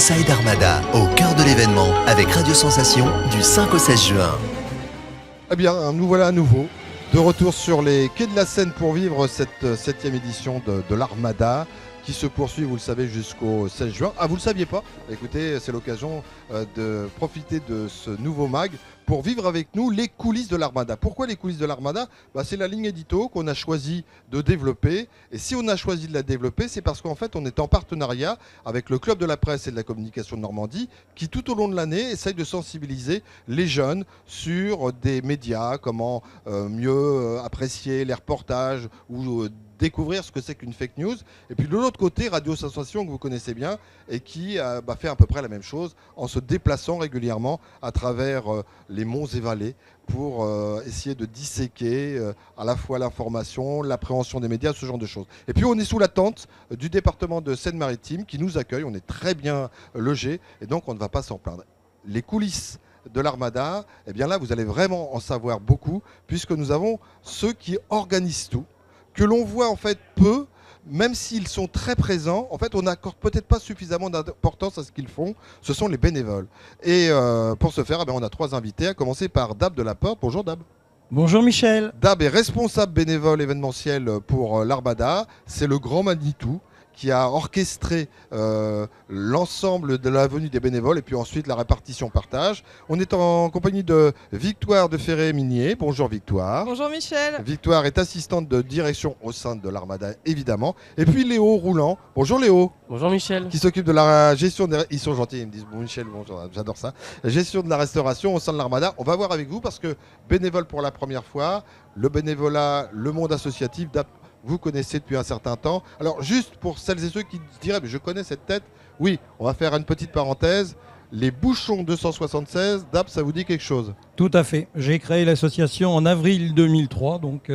Inside Armada, au cœur de l'événement, avec Radio Sensation, du 5 au 16 juin. Eh bien, nous voilà à nouveau de retour sur les quais de la Seine pour vivre cette 7e édition de l'Armada qui se poursuit, vous le savez, jusqu'au 16 juin. Ah, vous ne le saviez pas? Écoutez, c'est l'occasion de profiter de ce nouveau mag pour vivre avec nous les coulisses de l'Armada. Pourquoi les coulisses de l'Armada? C'est la ligne édito qu'on a choisi de développer. Et si on a choisi de la développer, c'est parce qu'en fait, on est en partenariat avec le Club de la presse et de la communication de Normandie qui, tout au long de l'année, essaye de sensibiliser les jeunes sur des médias, comment mieux apprécier les reportages ou découvrir ce que c'est qu'une fake news. Et puis de l'autre côté, Radio Sensation, que vous connaissez bien, et qui fait à peu près la même chose en se déplaçant régulièrement à travers les monts et vallées pour essayer de disséquer à la fois l'information, l'appréhension des médias, ce genre de choses. Et puis on est sous la tente du département de Seine-Maritime qui nous accueille, on est très bien logés et donc on ne va pas s'en plaindre. Les coulisses de l'Armada, eh bien là vous allez vraiment en savoir beaucoup puisque nous avons ceux qui organisent tout, que l'on voit en fait peu, même s'ils sont très présents. En fait, on n'accorde peut-être pas suffisamment d'importance à ce qu'ils font. Ce sont les bénévoles. Et pour ce faire, on a 3 invités, à commencer par Dab de la Porte. Bonjour Dab. Bonjour Michel. Dab est responsable bénévole événementiel pour l'Armada. C'est le grand Manitou qui a orchestré l'ensemble de la venue des bénévoles et puis ensuite la répartition partage. On est en compagnie de Victoire de Ferré-Minier. Bonjour Victoire. Bonjour Michel. Victoire est assistante de direction au sein de l'Armada évidemment. Et puis Léo Roulant. Bonjour Léo. Bonjour Michel. Qui s'occupe de la gestion des... Ils sont gentils, ils me disent bon Michel, bonjour, j'adore ça. La gestion de la restauration au sein de l'Armada. On va voir avec vous parce que bénévole pour la première fois, le bénévolat, le monde associatif, vous connaissez depuis un certain temps. Alors juste pour celles et ceux qui se diraient mais je connais cette tête, oui, on va faire une petite parenthèse. Les Bouchons 276, Dab, ça vous dit quelque chose? Tout à fait. J'ai créé l'association en avril 2003, donc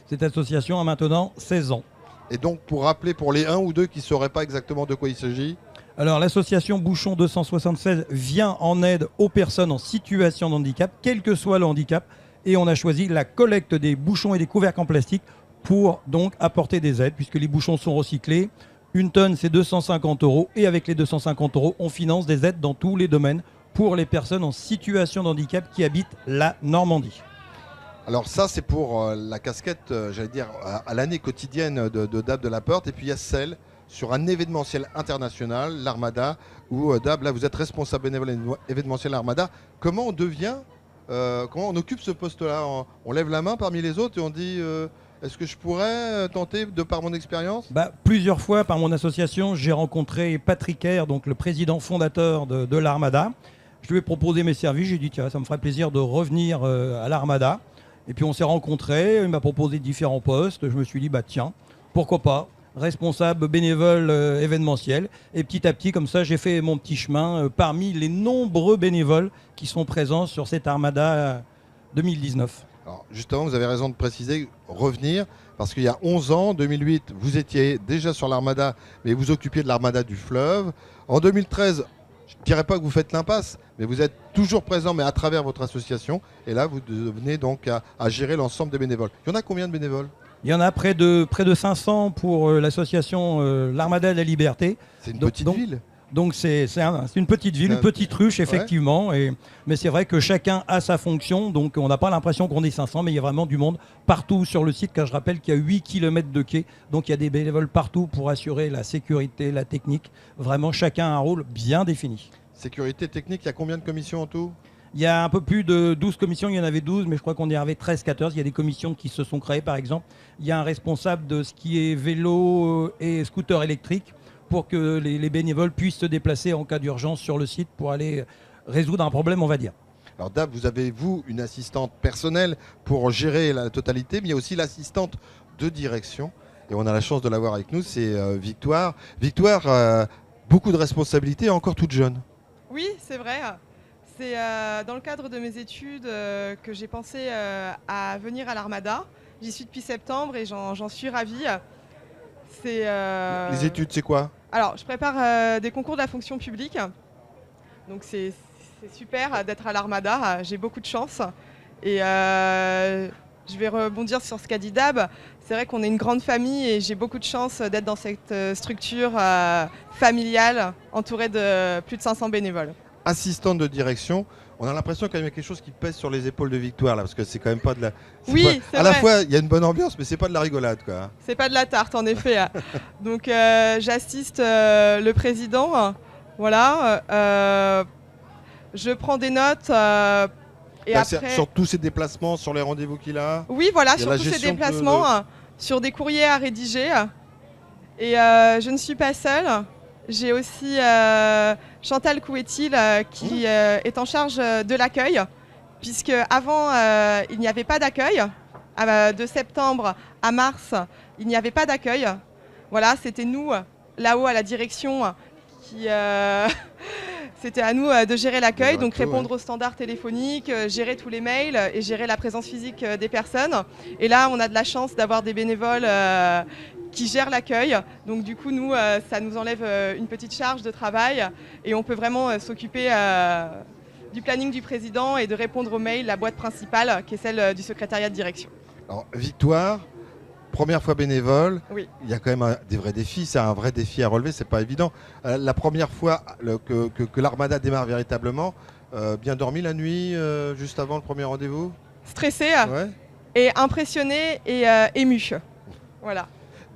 cette association a maintenant 16 ans. Et donc pour rappeler pour les 1 ou 2 qui ne sauraient pas exactement de quoi il s'agit. Alors l'association Bouchons 276 vient en aide aux personnes en situation de handicap, quel que soit le handicap, et on a choisi la collecte des bouchons et des couvercles en plastique pour donc apporter des aides, puisque les bouchons sont recyclés. Une tonne, c'est 250 €, et avec les 250 €, on finance des aides dans tous les domaines pour les personnes en situation de handicap qui habitent la Normandie. Alors ça, c'est pour la casquette, j'allais dire, à l'année quotidienne de Dab de la Porte, et puis il y a celle sur un événementiel international, l'Armada, où Dab, là, vous êtes responsable bénévole événementiel Armada. Comment on devient, comment on occupe ce poste-là? On lève la main parmi les autres et on dit... Est-ce que je pourrais tenter de par mon expérience? Plusieurs fois par mon association, j'ai rencontré Patrick Air, donc le président fondateur de l'Armada. Je lui ai proposé mes services, j'ai dit tiens, ça me ferait plaisir de revenir à l'Armada. Et puis on s'est rencontrés, il m'a proposé différents postes. Je me suis dit tiens, pourquoi pas, responsable bénévole événementiel. Et petit à petit, comme ça, j'ai fait mon petit chemin parmi les nombreux bénévoles qui sont présents sur cette Armada 2019. Alors justement, vous avez raison de préciser, revenir, parce qu'il y a 11 ans, 2008, vous étiez déjà sur l'Armada, mais vous occupiez de l'Armada du fleuve. En 2013, je ne dirais pas que vous faites l'impasse, mais vous êtes toujours présent, mais à travers votre association. Et là, vous devenez donc à gérer l'ensemble des bénévoles. Il y en a combien de bénévoles? Il y en a près de 500 pour l'association l'Armada de la Liberté. C'est une petite ville. Donc c'est une petite ville, une petite ruche effectivement, ouais. Mais c'est vrai que chacun a sa fonction, donc on n'a pas l'impression qu'on est 500, mais il y a vraiment du monde partout sur le site, car je rappelle qu'il y a 8 km de quai, donc il y a des bénévoles partout pour assurer la sécurité, la technique, vraiment chacun a un rôle bien défini. Sécurité technique, il y a combien de commissions en tout? Il y a un peu plus de 12 commissions, il y en avait 12, mais je crois qu'on est arrivé 13-14. Il y a des commissions qui se sont créées, par exemple. Il y a un responsable de ce qui est vélo et scooter électrique pour que les bénévoles puissent se déplacer en cas d'urgence sur le site pour aller résoudre un problème, on va dire. Alors Dab, vous avez, vous, une assistante personnelle pour gérer la totalité, mais il y a aussi l'assistante de direction. Et on a la chance de l'avoir avec nous, c'est Victoire. Victoire, beaucoup de responsabilités, encore toute jeune. Oui, c'est vrai. C'est dans le cadre de mes études que j'ai pensé à venir à l'Armada. J'y suis depuis septembre et j'en suis ravie. Les études, c'est quoi? Alors, je prépare des concours de la fonction publique. Donc c'est super d'être à l'Armada. J'ai beaucoup de chance. Et je vais rebondir sur ce qu'a dit Dab. c'est vrai qu'on est une grande famille et j'ai beaucoup de chance d'être dans cette structure familiale entourée de plus de 500 bénévoles. Assistante de direction, on a l'impression qu'il y a quelque chose qui pèse sur les épaules de Victoire là, parce que c'est quand même pas de la. Oui, c'est à la vrai. fois, il y a une bonne ambiance, mais c'est pas de la rigolade, quoi. C'est pas de la tarte, en effet. Donc, j'assiste le président. Voilà. Je prends des notes. Et Bah, après... Sur tous ces déplacements, sur les rendez-vous qu'il a. Oui, voilà, il y a sur la tous ces gestion déplacements, sur des courriers à rédiger. Et je ne suis pas seule. J'ai aussi Chantal Couetil qui est en charge de l'accueil, puisque avant il n'y avait pas d'accueil. De septembre à mars, il n'y avait pas d'accueil. Voilà, c'était nous, là-haut à la direction, qui c'était à nous de gérer l'accueil, donc répondre aux standards téléphoniques, gérer tous les mails et gérer la présence physique des personnes. Et là, on a de la chance d'avoir des bénévoles qui gèrent l'accueil. Donc du coup, nous, ça nous enlève une petite charge de travail et on peut vraiment s'occuper du planning du président et de répondre aux mails, la boîte principale qui est celle du secrétariat de direction. Alors, Victoire, première fois bénévole, oui. Il y a quand même des vrais défis, c'est un vrai défi à relever, c'est pas évident. La première fois que l'Armada démarre véritablement, bien dormi la nuit, juste avant le premier rendez-vous? Stressé ouais. Et impressionné et ému. Voilà.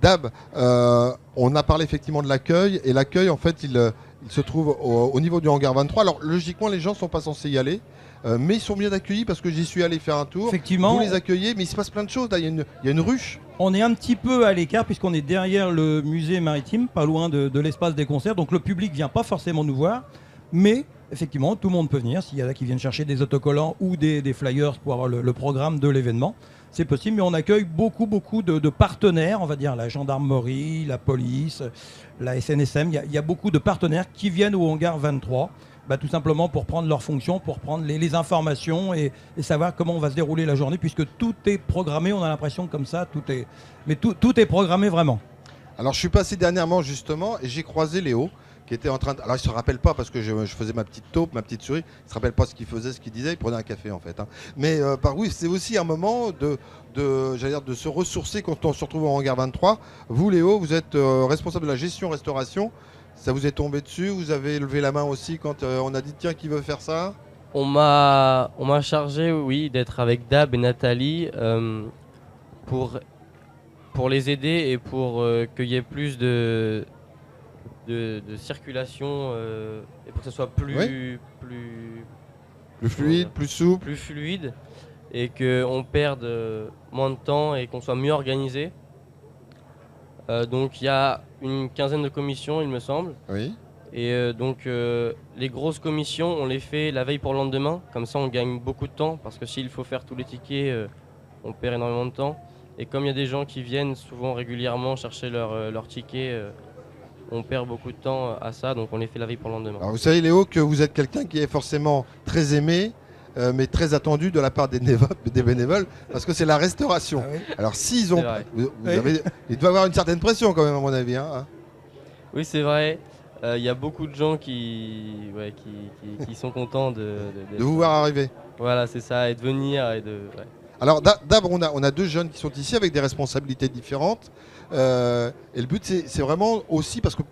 Dab, on a parlé effectivement de l'accueil, et l'accueil en fait il se trouve au niveau du hangar 23. Alors logiquement les gens ne sont pas censés y aller, mais ils sont bien accueillis parce que j'y suis allé faire un tour. Effectivement. Vous les accueillez, mais il se passe plein de choses, là, il y a une ruche. On est un petit peu à l'écart puisqu'on est derrière le musée maritime, pas loin de l'espace des concerts, donc le public vient pas forcément nous voir, mais effectivement tout le monde peut venir, s'il y en a qui viennent chercher des autocollants ou des flyers pour avoir le programme de l'événement. C'est possible, mais on accueille beaucoup de partenaires, on va dire la gendarmerie, la police, la SNSM. Il y a beaucoup de partenaires qui viennent au hangar 23, tout simplement pour prendre leurs fonctions, pour prendre les informations et savoir comment va se dérouler la journée, puisque tout est programmé. On a l'impression comme ça, tout est programmé vraiment. Alors je suis passé dernièrement justement et j'ai croisé Léo qui était en train de... Alors il se rappelle pas parce que je faisais ma petite taupe, ma petite souris. Il se rappelle pas ce qu'il faisait, ce qu'il disait. Il prenait un café en fait. Hein. Mais oui, c'est aussi un moment de se ressourcer quand on se retrouve au hangar 23. Vous Léo, vous êtes responsable de la gestion restauration. Ça vous est tombé dessus? Vous avez levé la main aussi quand on a dit tiens qui veut faire ça? On m'a chargé, oui, d'être avec Dab et Nathalie pour les aider et pour qu'il y ait plus de circulation et pour que ce soit plus fluide, plus souple. Plus fluide et qu'on perde moins de temps et qu'on soit mieux organisé. Donc il y a une quinzaine de commissions, il me semble. Oui. Et donc les grosses commissions, on les fait la veille pour le lendemain. Comme ça, on gagne beaucoup de temps parce que s'il faut faire tous les tickets, on perd énormément de temps. Et comme il y a des gens qui viennent souvent régulièrement chercher leur ticket, on perd beaucoup de temps à ça. Donc on les fait la veille pour le lendemain. Alors vous savez Léo que vous êtes quelqu'un qui est forcément très aimé, mais très attendu de la part des bénévoles parce que c'est la restauration. Ah oui. Alors s'ils ont... il doit y avoir une certaine pression quand même à mon avis. Hein. Oui, c'est vrai. Il y a beaucoup de gens qui sont contents de vous voir arriver. Voilà, c'est ça, et de venir. Alors d'abord, on a deux jeunes qui sont ici avec des responsabilités différentes. Et le but, c'est vraiment aussi, parce qu'il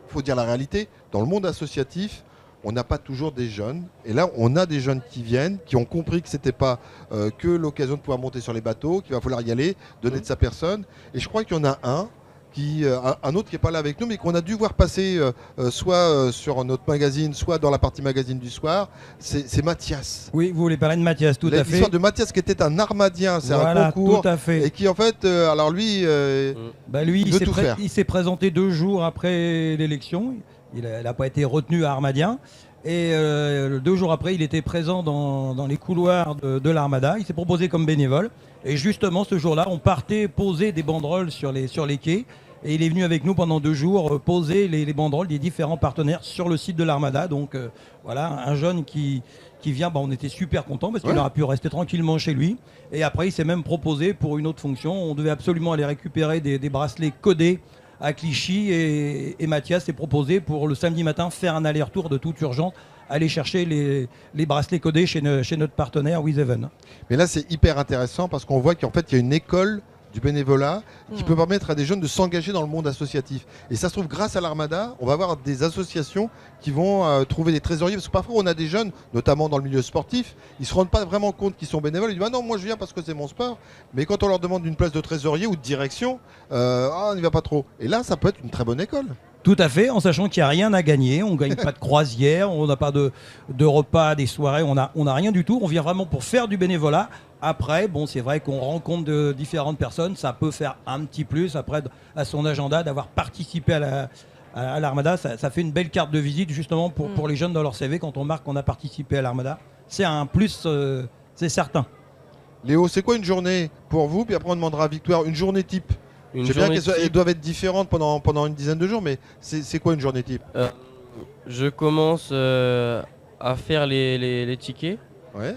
faut dire la réalité, dans le monde associatif, on n'a pas toujours des jeunes. Et là, on a des jeunes qui viennent, qui ont compris que ce n'était pas que l'occasion de pouvoir monter sur les bateaux, qu'il va falloir y aller, donner de sa personne. Et je crois qu'il y en a un autre qui n'est pas là avec nous, mais qu'on a dû voir passer soit sur notre magazine, soit dans la partie magazine du soir, c'est Mathias. Oui, vous voulez parler de Mathias, tout à fait. L'histoire de Mathias qui était un armadien, c'est voilà, un concours. Tout à fait. Et qui en fait, alors lui, il s'est présenté 2 jours après l'élection. Il n'a pas été retenu à Armadien. Et 2 jours après, il était présent dans les couloirs de l'Armada. Il s'est proposé comme bénévole. Et justement, ce jour-là, on partait poser des banderoles sur les quais. Et il est venu avec nous pendant 2 jours poser les banderoles des différents partenaires sur le site de l'Armada. Donc voilà, un jeune qui vient, on était super contents parce qu'il aurait pu rester tranquillement chez lui. Et après, il s'est même proposé pour une autre fonction. On devait absolument aller récupérer des bracelets codés à Clichy. Et Mathias s'est proposé pour le samedi matin faire un aller-retour de toute urgence, aller chercher les bracelets codés chez notre partenaire Wizeven. Mais là, c'est hyper intéressant parce qu'on voit qu'en fait, il y a une école du bénévolat qui peut permettre à des jeunes de s'engager dans le monde associatif. Et ça se trouve, grâce à l'Armada, on va avoir des associations qui vont trouver des trésoriers. Parce que parfois, on a des jeunes, notamment dans le milieu sportif, ils ne se rendent pas vraiment compte qu'ils sont bénévoles. Ils disent, ah non, moi je viens parce que c'est mon sport. Mais quand on leur demande une place de trésorier ou de direction, on n'y va pas trop. Et là, ça peut être une très bonne école. Tout à fait, en sachant qu'il n'y a rien à gagner, on ne gagne pas de croisière, on n'a pas de repas, des soirées, on n'a rien du tout. On vient vraiment pour faire du bénévolat. Après, bon, c'est vrai qu'on rencontre de différentes personnes, ça peut faire un petit plus après à son agenda d'avoir participé à l'Armada. Ça fait une belle carte de visite justement pour les jeunes dans leur CV quand on marque qu'on a participé à l'Armada. C'est un plus, c'est certain. Léo, c'est quoi une journée pour vous? Puis après, on demandera à Victoire une journée type. Je sais bien qu'elles doivent être différentes pendant une dizaine de jours, mais c'est quoi une journée type? Je commence à faire les tickets. Ouais.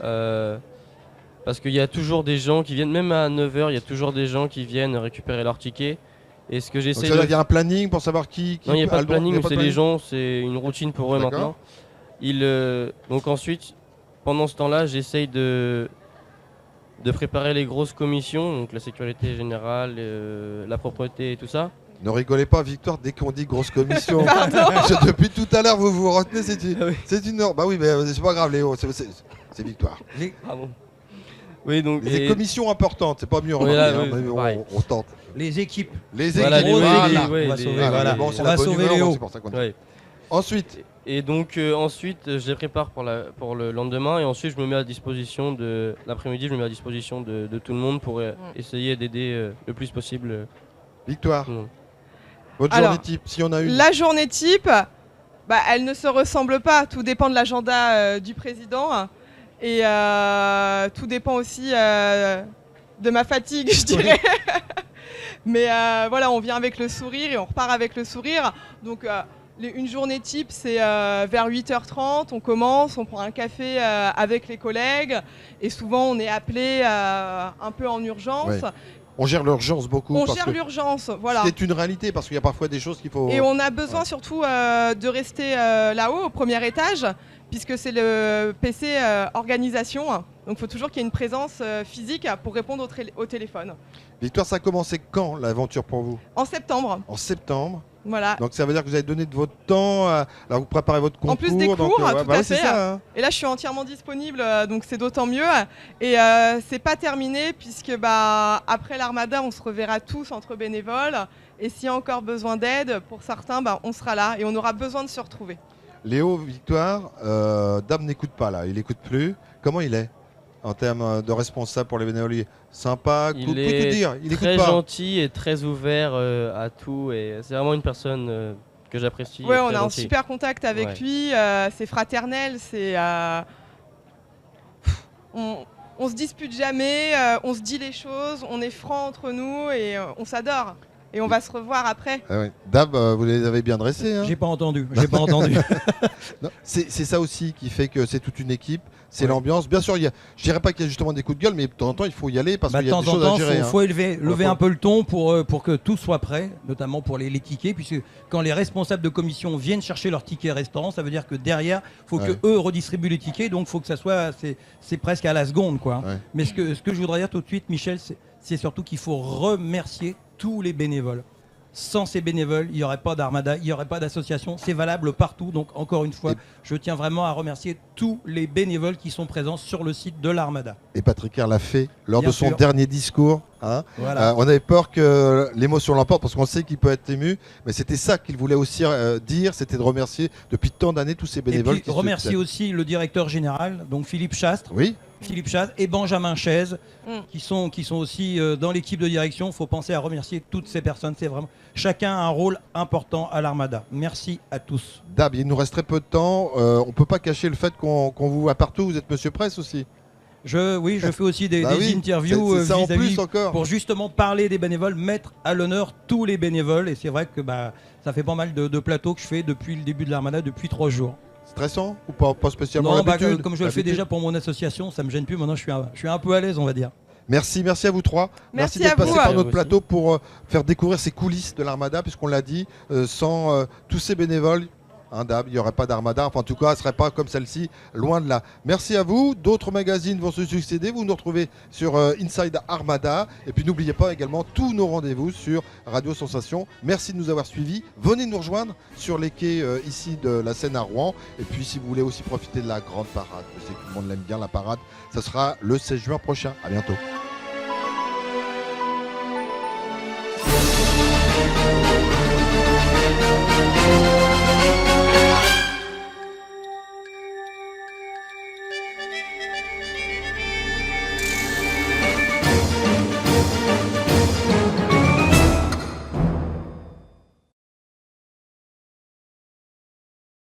Parce qu'il y a toujours des gens qui viennent, même à 9h, il y a toujours des gens qui viennent récupérer leurs tickets. Et ce que j'essaie de... Il y a un planning pour savoir qui non, il n'y a pas de planning, c'est les gens, c'est une routine pour eux maintenant. Donc ensuite, pendant ce temps-là, j'essaye de préparer les grosses commissions, donc la sécurité générale, la propreté et tout ça. Ne rigolez pas, Victoire, dès qu'on dit grosse commission. Depuis tout à l'heure, vous vous retenez, c'est une heure. Bah oui, mais c'est pas grave, Léo, c'est Victoire. Pardon. Oui, donc des commissions importantes, c'est pas mieux, on tente. Les équipes. Les équipes, voilà, on va sauver, voilà. Bon, on va sauver Léo. Ensuite. Et donc ensuite, je les prépare pour le lendemain et ensuite je me mets à disposition l'après-midi, je me mets à disposition de tout le monde pour essayer d'aider le plus possible. Victoire. Votre journée type, si on a une. La journée type, elle ne se ressemble pas. Tout dépend de l'agenda du président. Et tout dépend aussi de ma fatigue, je dirais. Mais voilà, on vient avec le sourire et on repart avec le sourire. Donc une journée type, c'est vers 8h30, on commence, on prend un café avec les collègues. Et souvent, on est appelé un peu en urgence. Ouais. On gère l'urgence beaucoup. On gère l'urgence, voilà. C'est une réalité parce qu'il y a parfois des choses qu'il faut... Et on a besoin surtout de rester là-haut, au premier étage, puisque c'est le PC organisation. Donc il faut toujours qu'il y ait une présence physique pour répondre au téléphone. Victoire, ça a commencé quand l'aventure pour vous? En septembre. En septembre. Voilà. Donc ça veut dire que vous avez donné de votre temps, là vous préparez votre concours. En plus des cours, donc, tout à fait. Ça, hein. Et là je suis entièrement disponible, donc c'est d'autant mieux. Et c'est pas terminé puisque après l'Armada, on se reverra tous entre bénévoles. Et s'il y a encore besoin d'aide, pour certains, on sera là et on aura besoin de se retrouver. Léo, Victoire, Dame n'écoute pas là, il n'écoute plus. Comment il est en termes de responsable pour les bénévoles? Sympa, il tout est dire. Il très gentil et très ouvert à tout. Et c'est vraiment une personne que j'apprécie. Oui, on a un super contact avec lui. C'est fraternel. On se dispute jamais. On se dit les choses. On est franc entre nous et on s'adore. Et on va se revoir après. Ah oui. Dab, vous les avez bien dressés. Hein. J'ai pas entendu. C'est ça aussi qui fait que c'est toute une équipe. C'est l'ambiance. Bien sûr, je dirais pas qu'il y a justement des coups de gueule, mais de temps en temps, il faut y aller parce qu'il y a des choses à gérer. Il faut lever un peu le ton pour que tout soit prêt, notamment pour les tickets, puisque quand les responsables de commission viennent chercher leurs tickets restants, ça veut dire que derrière, il faut que eux redistribuent les tickets, donc il faut que ça soit, c'est presque à la seconde, quoi. Ouais. Mais ce que je voudrais dire tout de suite, Michel, c'est surtout qu'il faut remercier tous les bénévoles. Sans ces bénévoles, il n'y aurait pas d'Armada, il n'y aurait pas d'association. C'est valable partout. Donc, encore une fois, je tiens vraiment à remercier tous les bénévoles qui sont présents sur le site de l'Armada. Et Patrick Herr l'a fait lors de son dernier discours. Hein. Voilà. On avait peur que l'émotion l'emporte parce qu'on sait qu'il peut être ému. Mais c'était ça qu'il voulait aussi dire, c'était de remercier depuis tant d'années tous ces bénévoles. Et puis, remercier aussi le directeur général, donc Philippe Chastre. Oui. Philippe Chastre et Benjamin Chaise qui sont aussi dans l'équipe de direction. Il faut penser à remercier toutes ces personnes. C'est vraiment chacun a un rôle important à l'Armada. Merci à tous. Dab, il nous reste très peu de temps. On ne peut pas cacher le fait qu'on vous voit partout. Vous êtes Monsieur Presse aussi. Je fais aussi des interviews vis-à-vis pour justement parler des bénévoles, mettre à l'honneur tous les bénévoles. Et c'est vrai que ça fait pas mal de plateaux que je fais depuis le début de l'Armada, depuis 3 jours. Stressant ou pas spécialement? Non, comme je le fais déjà pour mon association, ça me gêne plus. Maintenant, je suis un peu à l'aise, on va dire. Merci à vous trois. Merci d'être passé par notre plateau pour faire découvrir ces coulisses de l'Armada, puisqu'on l'a dit, sans tous ces bénévoles, hein, Dab, il n'y aurait pas d'Armada. Enfin, en tout cas, elle ne serait pas comme celle-ci, loin de là. Merci à vous. D'autres magazines vont se succéder. Vous nous retrouvez sur Inside Armada. Et puis, n'oubliez pas également tous nos rendez-vous sur Radio Sensation. Merci de nous avoir suivis. Venez nous rejoindre sur les quais ici de la Seine à Rouen. Et puis, si vous voulez aussi profiter de la grande parade, je sais que tout le monde l'aime bien, la parade, ça sera le 16 juin prochain. À bientôt.